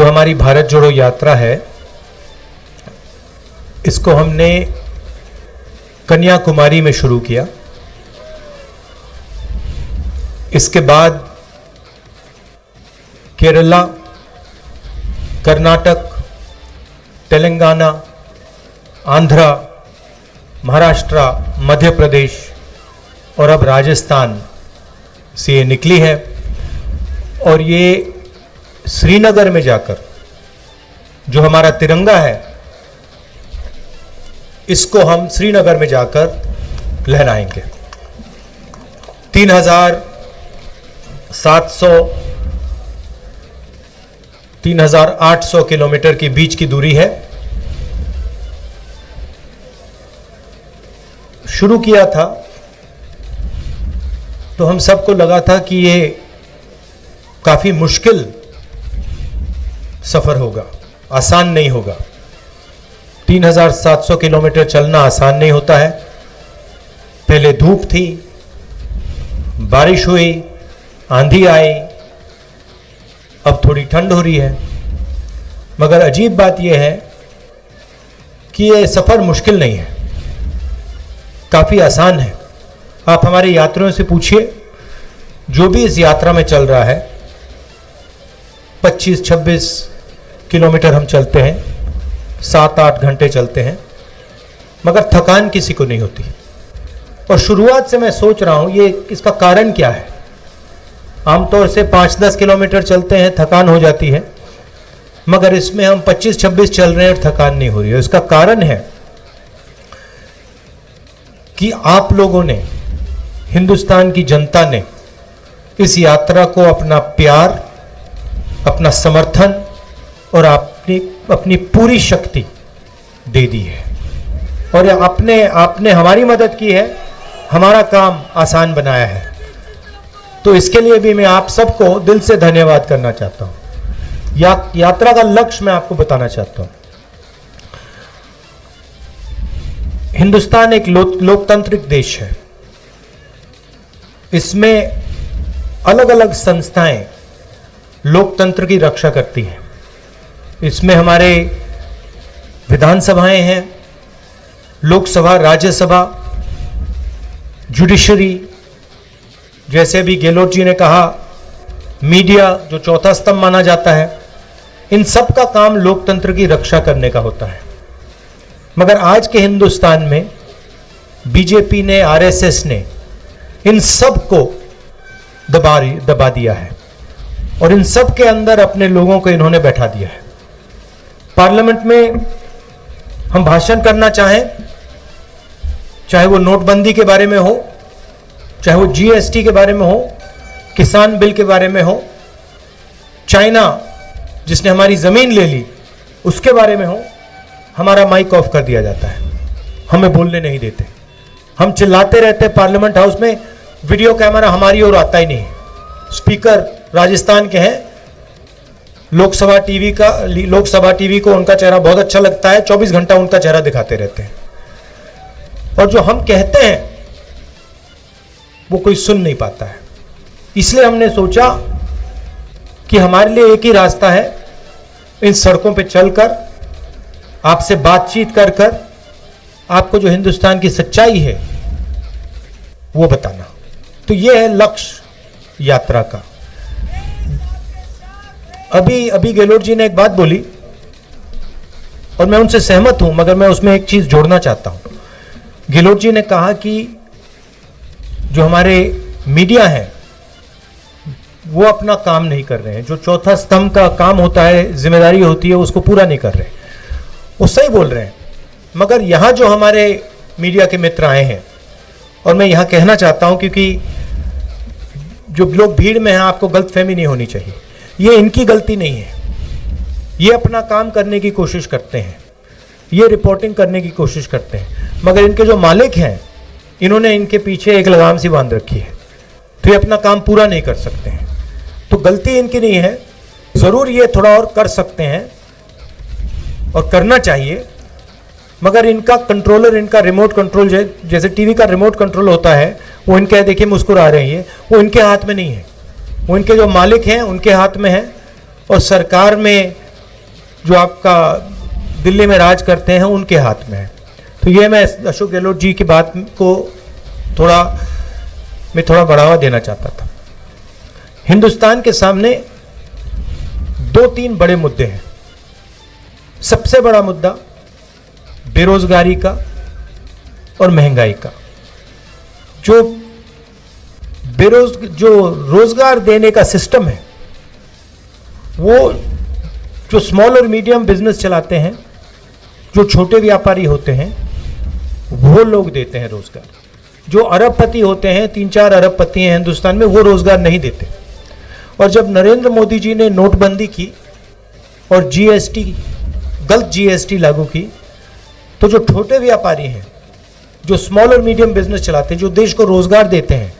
जो हमारी भारत जोड़ो यात्रा है, इसको हमने कन्याकुमारी में शुरू किया। इसके बाद केरला, कर्नाटक, तेलंगाना, आंध्रा, महाराष्ट्र, मध्य प्रदेश और अब राजस्थान से ये निकली है। और ये श्रीनगर में जाकर जो हमारा तिरंगा है, इसको हम श्रीनगर में जाकर लहराएंगे। 3,800 किलोमीटर की बीच की दूरी है। शुरू किया था तो हम सबको लगा था कि ये काफी मुश्किल सफर होगा, आसान नहीं होगा। 3,700 किलोमीटर चलना आसान नहीं होता है। पहले धूप थी, बारिश हुई, आंधी आई, अब थोड़ी ठंड हो रही है। मगर अजीब बात यह है कि ये सफर मुश्किल नहीं है, काफी आसान है। आप हमारे यात्रियों से पूछिए, जो भी इस यात्रा में चल रहा है, 25-26 किलोमीटर हम चलते हैं, 7-8 घंटे चलते हैं, मगर थकान किसी को नहीं होती। और शुरुआत से मैं सोच रहा हूं ये इसका कारण क्या है। आमतौर से 5-10 किलोमीटर चलते हैं, थकान हो जाती है, मगर इसमें हम 25-26 चल रहे हैं और थकान नहीं हो रही है। इसका कारण है कि आप लोगों ने, हिंदुस्तान की जनता ने इस यात्रा को अपना प्यार, अपना समर्थन और अपनी पूरी शक्ति दे दी है। और आपने हमारी मदद की है, हमारा काम आसान बनाया है। तो इसके लिए भी मैं आप सबको दिल से धन्यवाद करना चाहता हूं। यात्रा का लक्ष्य मैं आपको बताना चाहता हूं। हिंदुस्तान एक लोकतांत्रिक देश है। इसमें अलग अलग संस्थाएं लोकतंत्र की रक्षा करती हैं। इसमें हमारे विधानसभाएं हैं, लोकसभा, राज्यसभा, जुडिशरी, जैसे भी गहलोत जी ने कहा, मीडिया जो चौथा स्तंभ माना जाता है। इन सब का काम लोकतंत्र की रक्षा करने का होता है। मगर आज के हिंदुस्तान में बीजेपी ने, आरएसएस ने इन सब को दबा दिया है और इन सब के अंदर अपने लोगों को इन्होंने बैठा दिया है। पार्लियामेंट में हम भाषण करना चाहें, चाहे वो नोटबंदी के बारे में हो, चाहे वो जीएसटी के बारे में हो, किसान बिल के बारे में हो, चाइना जिसने हमारी जमीन ले ली उसके बारे में हो, हमारा माइक ऑफ कर दिया जाता है, हमें बोलने नहीं देते। हम चिल्लाते रहते पार्लियामेंट हाउस में, वीडियो कैमरा हमारी ओर आता ही नहीं। स्पीकर राजस्थान के हैं, लोकसभा टीवी को उनका चेहरा बहुत अच्छा लगता है, 24 घंटा उनका चेहरा दिखाते रहते हैं। और जो हम कहते हैं वो कोई सुन नहीं पाता है। इसलिए हमने सोचा कि हमारे लिए एक ही रास्ता है, इन सड़कों पे चलकर, आपसे बातचीत कर आपको जो हिंदुस्तान की सच्चाई है वो बताना। तो ये है लक्ष्य यात्रा का। अभी गहलोत जी ने एक बात बोली और मैं उनसे सहमत हूं, मगर मैं उसमें एक चीज जोड़ना चाहता हूं। गहलोत जी ने कहा कि जो हमारे मीडिया है वो अपना काम नहीं कर रहे हैं, जो चौथा स्तंभ का काम होता है, जिम्मेदारी होती है, उसको पूरा नहीं कर रहे। वो सही बोल रहे हैं। मगर यहां जो हमारे मीडिया के मित्र आए हैं, और मैं यहां कहना चाहता हूं, क्योंकि जो लोग भीड़ में हैं, आपको गलतफहमी नहीं होनी चाहिए, ये इनकी गलती नहीं है। ये अपना काम करने की कोशिश करते हैं, ये रिपोर्टिंग करने की कोशिश करते हैं, मगर इनके जो मालिक हैं, इन्होंने इनके पीछे एक लगाम सी बांध रखी है, तो ये अपना काम पूरा नहीं कर सकते हैं। तो गलती इनकी नहीं है, जरूर ये थोड़ा और कर सकते हैं और करना चाहिए, मगर इनका कंट्रोलर, इनका रिमोट कंट्रोल, जैसे टीवी का रिमोट कंट्रोल होता है, वो इनके, देखिए मुस्कुरा रहे हैं, वो इनके हाथ में नहीं है, वो इनके जो मालिक हैं उनके हाथ में है। और सरकार में जो आपका दिल्ली में राज करते हैं उनके हाथ में है। तो ये मैं अशोक गहलोत जी की बात को थोड़ा बढ़ावा देना चाहता था। हिंदुस्तान के सामने 2-3 बड़े मुद्दे हैं। सबसे बड़ा मुद्दा बेरोजगारी का और महंगाई का। जो रोजगार देने का सिस्टम है, वो जो स्मॉल और मीडियम बिजनेस चलाते हैं, जो छोटे व्यापारी होते हैं, वो लोग देते हैं रोजगार। जो अरबपति होते हैं, 3-4 अरबपति हैं हिंदुस्तान में, वो रोजगार नहीं देते। और जब नरेंद्र मोदी जी ने नोटबंदी की और जीएसटी, गलत जीएसटी लागू की, तो जो छोटे व्यापारी हैं, जो स्मॉल और मीडियम बिजनेस चलाते हैं, जो देश को रोजगार देते हैं,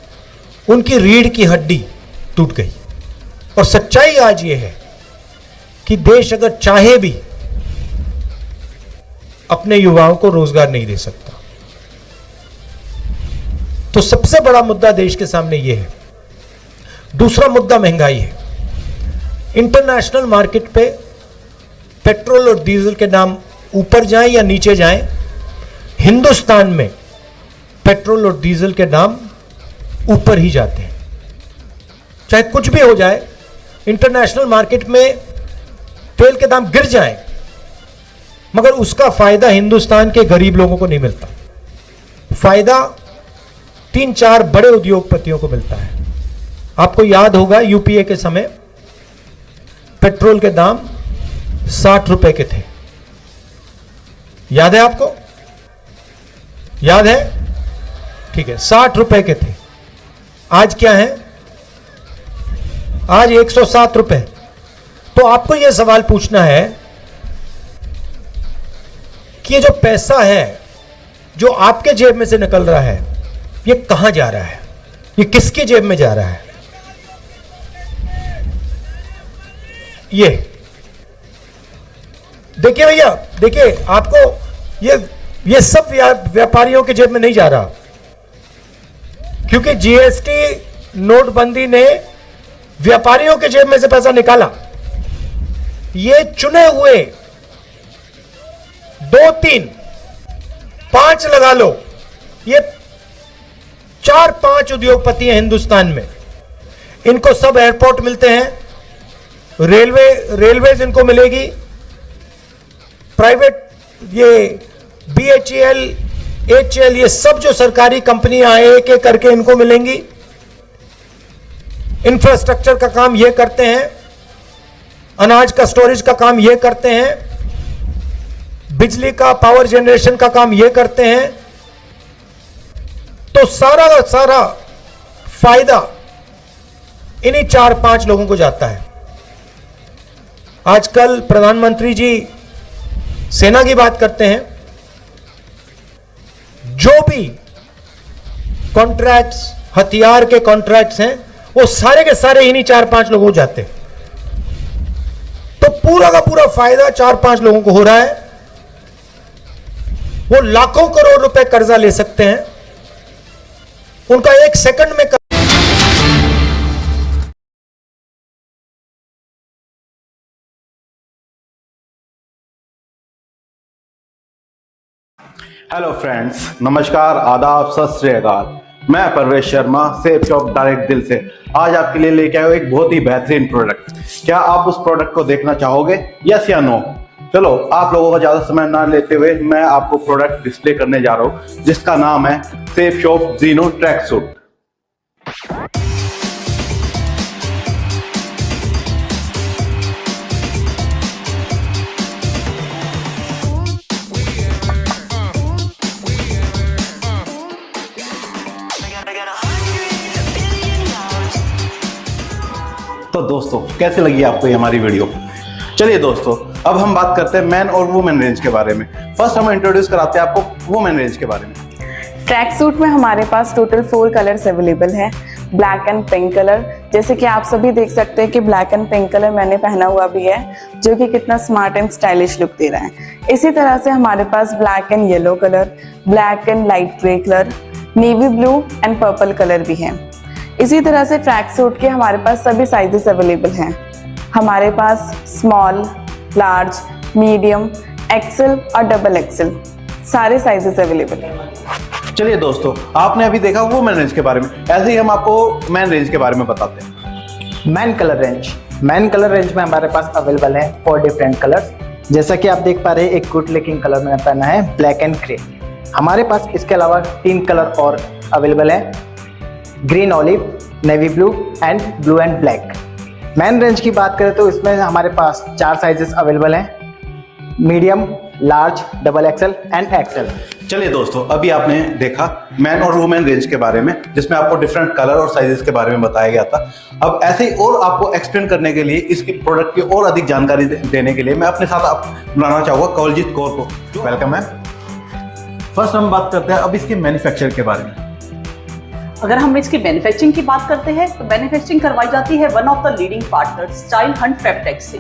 उनकी रीढ़ की हड्डी टूट गई। और सच्चाई आज ये है कि देश अगर चाहे भी अपने युवाओं को रोजगार नहीं दे सकता। तो सबसे बड़ा मुद्दा देश के सामने यह है। दूसरा मुद्दा महंगाई है। इंटरनेशनल मार्केट पे पेट्रोल और डीजल के दाम ऊपर जाएं या नीचे जाएं, हिंदुस्तान में पेट्रोल और डीजल के दाम ऊपर ही जाते हैं। चाहे कुछ भी हो जाए, इंटरनेशनल मार्केट में तेल के दाम गिर जाएं, मगर उसका फायदा हिंदुस्तान के गरीब लोगों को नहीं मिलता। फायदा 3-4 बड़े उद्योगपतियों को मिलता है। आपको याद होगा यूपीए के समय पेट्रोल के दाम 60 रुपए के थे। याद है आपको? याद है? ठीक है, 60 रुपए के थे। आज क्या है? आज 107 रुपए। तो आपको यह सवाल पूछना है कि ये जो पैसा है जो आपके जेब में से निकल रहा है, ये कहां जा रहा है? ये किसकी जेब में जा रहा है? ये देखिए भैया, देखिए, आपको ये सब व्यापारियों के जेब में नहीं जा रहा, क्योंकि जीएसटी नोटबंदी ने व्यापारियों के जेब में से पैसा निकाला। ये चुने हुए 2-3, 5 लगा लो, ये 4-5 उद्योगपति हैं हिंदुस्तान में। इनको सब एयरपोर्ट मिलते हैं, रेलवेज इनको मिलेगी, प्राइवेट ये BHEL, HEL, ये सब जो सरकारी कंपनियां एक एक करके इनको मिलेंगी। इंफ्रास्ट्रक्चर का काम ये करते हैं, अनाज का स्टोरेज का काम ये करते हैं, बिजली का पावर जनरेशन का काम ये करते हैं। तो सारा का सारा फायदा इन्हीं 4-5 लोगों को जाता है। आजकल प्रधानमंत्री जी सेना की बात करते हैं। जो भी कॉन्ट्रैक्ट्स, हथियार के कॉन्ट्रैक्ट्स हैं, वो सारे के सारे इन्हीं 4-5 लोगों को जाते हैं। तो पूरा का पूरा फायदा 4-5 लोगों को हो रहा है। वो लाखों करोड़ रुपए कर्जा ले सकते हैं, उनका 1 सेकंड में हेलो फ्रेंड्स, नमस्कार, आदाब, सत श्री अकाल। मैं परवेश शर्मा, सेफ शॉप डायरेक्ट दिल से आज आपके लिए लेके आया हूं एक बहुत ही बेहतरीन प्रोडक्ट। क्या आप उस प्रोडक्ट को देखना चाहोगे, यस या नो? चलो, आप लोगों का ज्यादा समय ना लेते हुए मैं आपको प्रोडक्ट डिस्प्ले करने जा रहा हूं, जिसका नाम है सेफ शॉप जीनो ट्रैक सूट। तो दोस्तों, कैसे लगी आपको ये हमारी वीडियो? चलिए दोस्तों, अब हम बात करते हैं मैन और वुमेन रेंज के बारे में। फर्स्ट हम इंट्रोड्यूस कराते हैं आपको वुमेन रेंज के बारे में। ट्रैक सूट में हमारे पास टोटल 4 कलर्स अवेलेबल हैं। ब्लैक एंड पिंक कलर, जैसे कि आप सभी देख सकते हैं कि ब्लैक एंड पिंक कलर मैंने पहना हुआ भी है, जो कि कितना स्मार्ट एंड स्टाइलिश लुक दे रहा है। इसी तरह से हमारे पास black and yellow colour, black and light grey colour, navy blue and purple colour भी हैं। इसी तरह से ट्रैक सूट के हमारे पास सभी साइजेस अवेलेबल हैं। हमारे पास स्मॉल, लार्ज, मीडियम, एक्सेल और डबल एक्सेल, सारे साइजेस अवेलेबल हैं। चलिए दोस्तों, आपने अभी देखा वुमेन रेंज के बारे में, ऐसे ही हम आपको मैन रेंज के बारे में बताते हैं। मैन कलर रेंज में हमारे पास अवेलेबल है 4 डिफरेंट कलर्स। जैसा कि आप देख पा रहे हैं, एक गुड लुकिंग कलर मैंने पहना है ब्लैक एंड ग्रे। हमारे पास इसके अलावा 3 कलर और अवेलेबल है, green olive, navy blue and blue and black. Man range की बात करें तो इसमें हमारे पास 4 साइजेस अवेलेबल हैं, medium, large, double XL and XL. चलिए दोस्तों, अभी आपने देखा मैन और वुमेन रेंज के बारे में, जिसमें आपको डिफरेंट कलर और साइजेस के बारे में बताया गया था। अब ऐसे ही और आपको एक्सप्लेन करने के लिए, इसके प्रोडक्ट की और अधिक जानकारी देने के लिए मैं अपने साथ आप बुलाना चाहूँगा कवलजीत कौर को। Welcome ma'am. फर्स्ट हम बात करते हैं अब इसके मैन्युफैक्चर के बारे में। अगर हम इसकी मैन्युफैक्चरिंग की बात करते हैं तो मैन्युफैक्चरिंग करवाई जाती है one of the leading partner Style Hunt Fabtex से,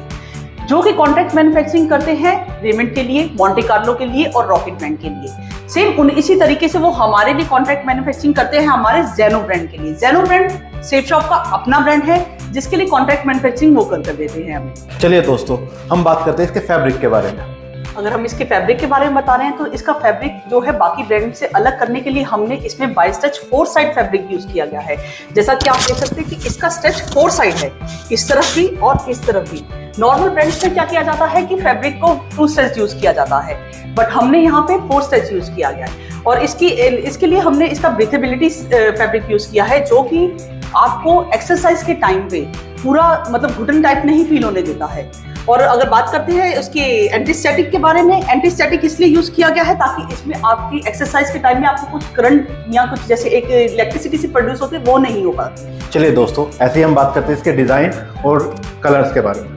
जो कि कॉन्ट्रैक्ट मैन्युफैक्चरिंग करते हैं रेमंड के लिए, मॉन्टे कार्लो के लिए और रॉकेट बैंड के लिए। सेम इसी तरीके से वो हमारे लिए कॉन्ट्रैक्ट मैन्युफैक्चरिंग करते हैं हमारे जेनो ब्रांड के लिए। जेनो ब्रांड सेफ शॉप का अपना ब्रांड है, जिसके लिए कॉन्ट्रैक्ट मैन्युफैक्चरिंग वो कर देते हैं हमें। चलिए दोस्तों, हम बात करते हैं इसके फैब्रिक के बारे में। अगर हम इसके फैब्रिक के बारे में बता रहे हैं तो इसका फैब्रिक जो है बाकी ब्रांड से अलग करने के लिए हमने इसमें बाई स्टच 4 साइड फैब्रिक यूज किया गया है। जैसा कि आप देख सकते हैं कि इसका स्टच 4 साइड है, इस तरफ भी और इस तरफ भी। नॉर्मल ब्रांड्स में क्या किया जाता है कि फैब्रिक को 2 स्टच यूज किया जाता है, बट हमने यहाँ पे 4 स्टच यूज किया गया है। और इसके लिए हमने इसका ब्रीथेबिलिटी फैब्रिक यूज किया है, जो कि आपको एक्सरसाइज के टाइम पे पूरा मतलब घुटन टाइप नहीं फील होने देता है। और अगर बात करते हैं उसके एंटीस्टैटिक के बारे में, एंटीस्टैटिक इसलिए यूज किया गया है ताकि इसमें आपकी एक्सरसाइज के टाइम में आपको कुछ करंट या कुछ जैसे एक इलेक्ट्रिसिटी से प्रोड्यूस होते वो नहीं होगा। चलिए दोस्तों, ऐसे ही हम बात करते हैं इसके डिजाइन और कलर्स के बारे में।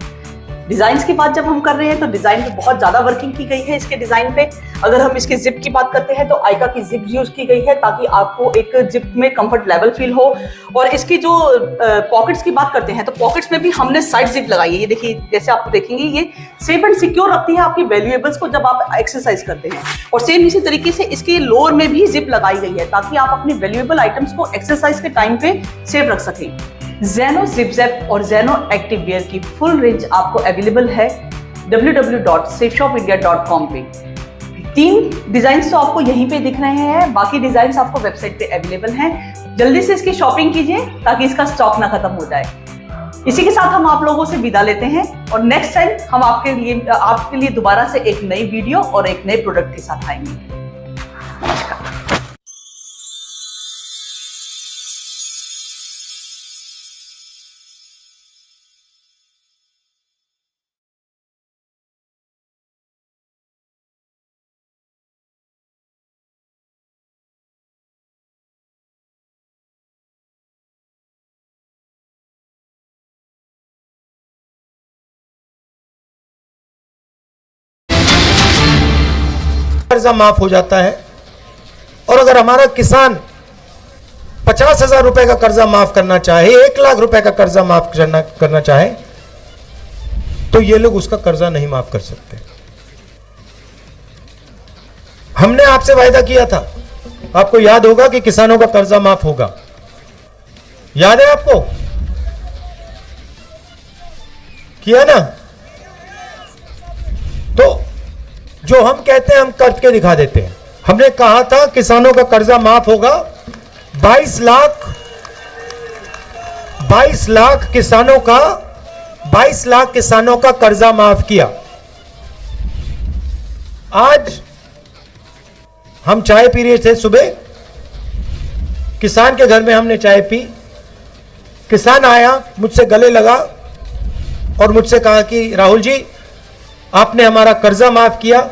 डिजाइन की बात जब हम कर रहे हैं तो डिजाइन पे बहुत ज्यादा वर्किंग की गई है इसके डिजाइन पे। अगर हम इसके जिप की बात करते हैं तो आइका की जिप यूज की गई है ताकि आपको एक जिप में कंफर्ट लेवल फील हो। और इसकी जो पॉकेट्स की बात करते हैं तो पॉकेट्स में भी हमने साइड जिप लगाई है। ये देखिए, जैसे आप देखेंगे ये सेफ एंड सिक्योर रखती है आपकी वैल्यूएबल्स को जब आप एक्सरसाइज करते हैं। और सेम इसी तरीके से इसके लोअर में भी जिप लगाई गई है ताकि आप अपनी वैल्यूएबल आइटम्स को एक्सरसाइज के टाइम पे सेफ रख सकें। जेनो जिप जैप और जेनो एक्टिव वेयर की फुल रेंज आपको अवेलेबल है www.safeshopindia.com पे। 3 डिजाइन तो आपको यहीं पे दिख रहे हैं, बाकी डिजाइन आपको वेबसाइट पे अवेलेबल हैं। जल्दी से इसकी शॉपिंग कीजिए ताकि इसका स्टॉक ना खत्म हो जाए। इसी के साथ हम आप लोगों से विदा लेते हैं और नेक्स्ट टाइम हम आपके लिए दोबारा से एक नई वीडियो और एक नए प्रोडक्ट के साथ आएंगे। नमस्कार। कर्जा माफ हो जाता है। और अगर हमारा किसान 50,000 रुपए का कर्जा माफ करना चाहे, 1 लाख रुपए का कर्जा माफ करना चाहे, तो ये लोग उसका कर्जा नहीं माफ कर सकते। हमने आपसे वायदा किया था, आपको याद होगा कि किसानों का कर्जा माफ होगा, याद है आपको? किया ना? तो जो हम कहते हैं हम करके दिखा देते हैं। हमने कहा था किसानों का कर्जा माफ होगा। 22 लाख किसानों का कर्जा माफ किया। आज हम चाय पी रहे थे सुबह, किसान के घर में हमने चाय पी। किसान आया, मुझसे गले लगा और मुझसे कहा कि राहुल जी, आपने हमारा कर्जा माफ किया,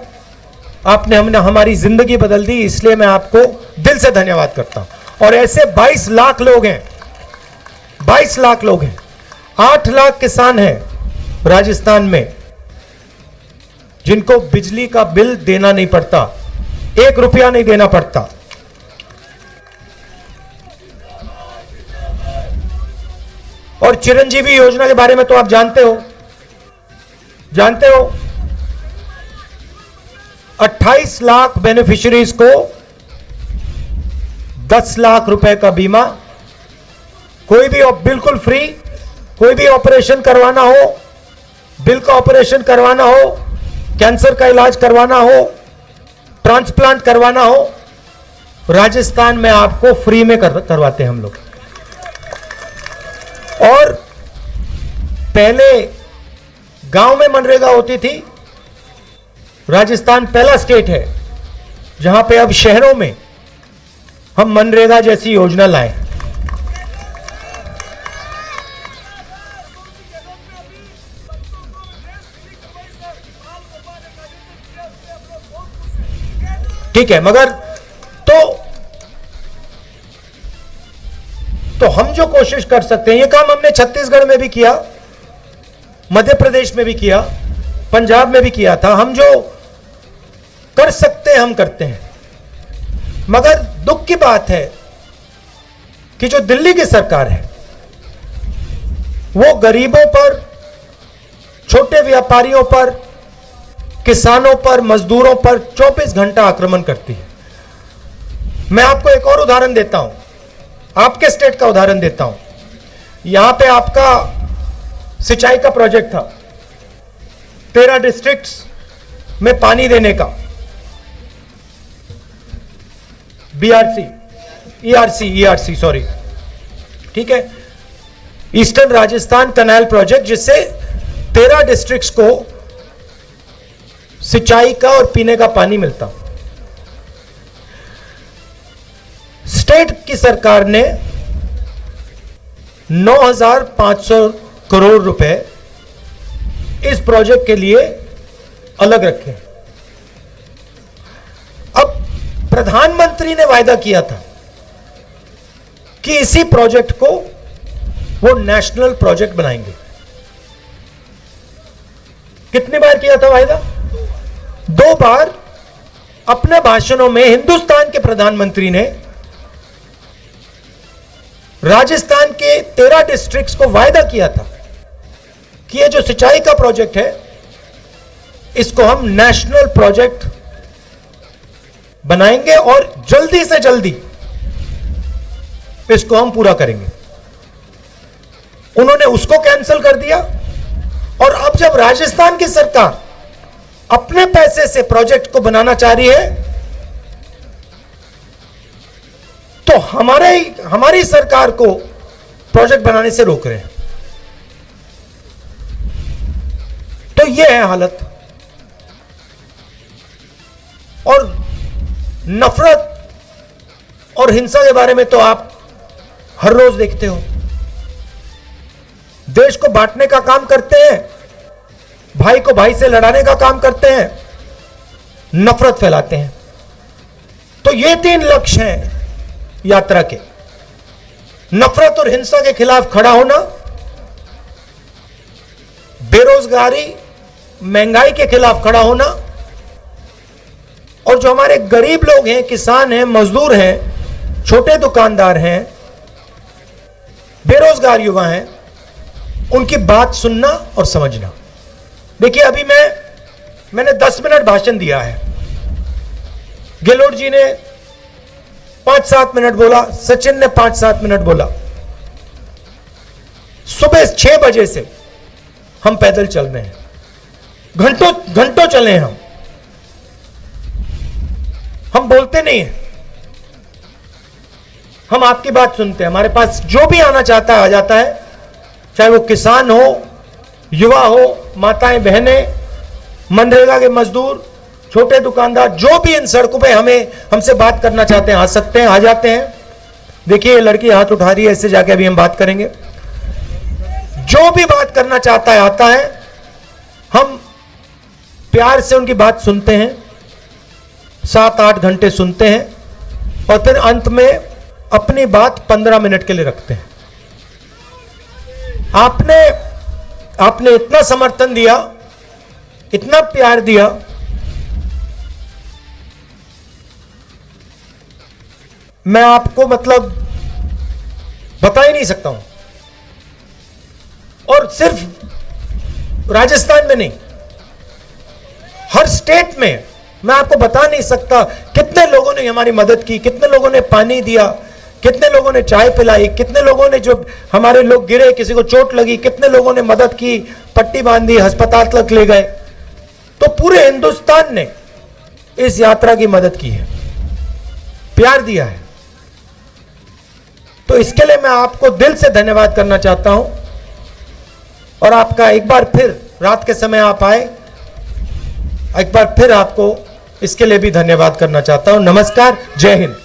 आपने हमारी जिंदगी बदल दी, इसलिए मैं आपको दिल से धन्यवाद करता हूं। और ऐसे 22 लाख लोग हैं, 22 लाख लोग हैं। 8 लाख किसान हैं राजस्थान में जिनको बिजली का बिल देना नहीं पड़ता, 1 रुपया नहीं देना पड़ता। और चिरंजीवी योजना के बारे में तो आप जानते हो 28 लाख बेनिफिशियरीज को 10 लाख रुपए का बीमा, कोई भी बिल्कुल फ्री, कोई भी ऑपरेशन करवाना हो दिल का ऑपरेशन करवाना हो, कैंसर का इलाज करवाना हो, ट्रांसप्लांट करवाना हो, राजस्थान में आपको फ्री में करवाते हैं हम लोग। और पहले गांव में मनरेगा होती थी। राजस्थान पहला स्टेट है जहां पे अब शहरों में हम मनरेगा जैसी योजना लाए। ठीक है, मगर तो हम जो कोशिश कर सकते हैं, ये काम हमने छत्तीसगढ़ में भी किया, मध्य प्रदेश में भी किया, पंजाब में भी किया था। हम जो कर सकते हैं हम करते हैं। मगर दुख की बात है कि जो दिल्ली की सरकार है वो गरीबों पर, छोटे व्यापारियों पर, किसानों पर, मजदूरों पर 24 घंटा आक्रमण करती है। मैं आपको एक और उदाहरण देता हूं, आपके स्टेट का उदाहरण देता हूं। यहां पे आपका सिंचाई का प्रोजेक्ट था, 13 डिस्ट्रिक्ट्स में पानी देने का, ERC सॉरी, ठीक है, ईस्टर्न राजस्थान कैनाल प्रोजेक्ट, जिससे 13 डिस्ट्रिक्ट्स को सिंचाई का और पीने का पानी मिलता। स्टेट की सरकार ने 9,500 करोड़ रुपए इस प्रोजेक्ट के लिए अलग रखे। अब प्रधानमंत्री ने वायदा किया था कि इसी प्रोजेक्ट को वो नेशनल प्रोजेक्ट बनाएंगे। कितनी बार किया था वायदा? 2 बार अपने भाषणों में हिंदुस्तान के प्रधानमंत्री ने राजस्थान के 13 डिस्ट्रिक्ट्स को वायदा किया था कि ये जो सिंचाई का प्रोजेक्ट है इसको हम नेशनल प्रोजेक्ट बनाएंगे और जल्दी से जल्दी इसको हम पूरा करेंगे। उन्होंने उसको कैंसिल कर दिया और अब जब राजस्थान की सरकार अपने पैसे से प्रोजेक्ट को बनाना चाह रही है तो हमारी सरकार को प्रोजेक्ट बनाने से रोक रहे हैं। तो यह है हालत। और नफरत और हिंसा के बारे में तो आप हर रोज देखते हो। देश को बांटने का काम करते हैं, भाई को भाई से लड़ाने का काम करते हैं, नफरत फैलाते हैं। तो ये 3 लक्ष्य हैं यात्रा के। नफरत और हिंसा के खिलाफ खड़ा होना, बेरोजगारी, महंगाई के खिलाफ खड़ा होना, और जो हमारे गरीब लोग हैं, किसान हैं, मजदूर हैं, छोटे दुकानदार हैं, बेरोजगार युवा हैं, उनकी बात सुनना और समझना। देखिए, अभी मैंने 10 मिनट भाषण दिया है। गहलोत जी ने 5-7 मिनट बोला, सचिन ने 5-7 मिनट बोला। सुबह 6 बजे से हम पैदल चल रहे हैं, घंटों चले हैं। हम बोलते नहीं हैं, हम आपकी बात सुनते हैं। हमारे पास जो भी आना चाहता है आ जाता है, चाहे वो किसान हो, युवा हो, माताएं बहनें, मनरेगा के मजदूर, छोटे दुकानदार, जो भी इन सड़कों पे हमसे बात करना चाहते हैं आ सकते हैं, आ जाते हैं। देखिए, ये लड़की हाथ उठा रही है, इससे जाके अभी हम बात करेंगे। जो भी बात करना चाहता है आता है, हम प्यार से उनकी बात सुनते हैं, 7-8 घंटे सुनते हैं और फिर अंत में अपनी बात 15 मिनट के लिए रखते हैं। आपने इतना समर्थन दिया, इतना प्यार दिया, मैं आपको मतलब बता ही नहीं सकता हूं। और सिर्फ राजस्थान में नहीं, हर स्टेट में मैं आपको बता नहीं सकता कितने लोगों ने हमारी मदद की, कितने लोगों ने पानी दिया, कितने लोगों ने चाय पिलाई, कितने लोगों ने, जो हमारे लोग गिरे, किसी को चोट लगी, कितने लोगों ने मदद की, पट्टी बांधी, अस्पताल तक ले गए। तो पूरे हिंदुस्तान ने इस यात्रा की मदद की है, प्यार दिया है। तो इसके लिए मैं आपको दिल से धन्यवाद करना चाहता हूं, और आपका एक बार फिर, रात के समय आप आए, एक बार फिर आपको इसके लिए भी धन्यवाद करना चाहता हूं। नमस्कार, जय हिंद।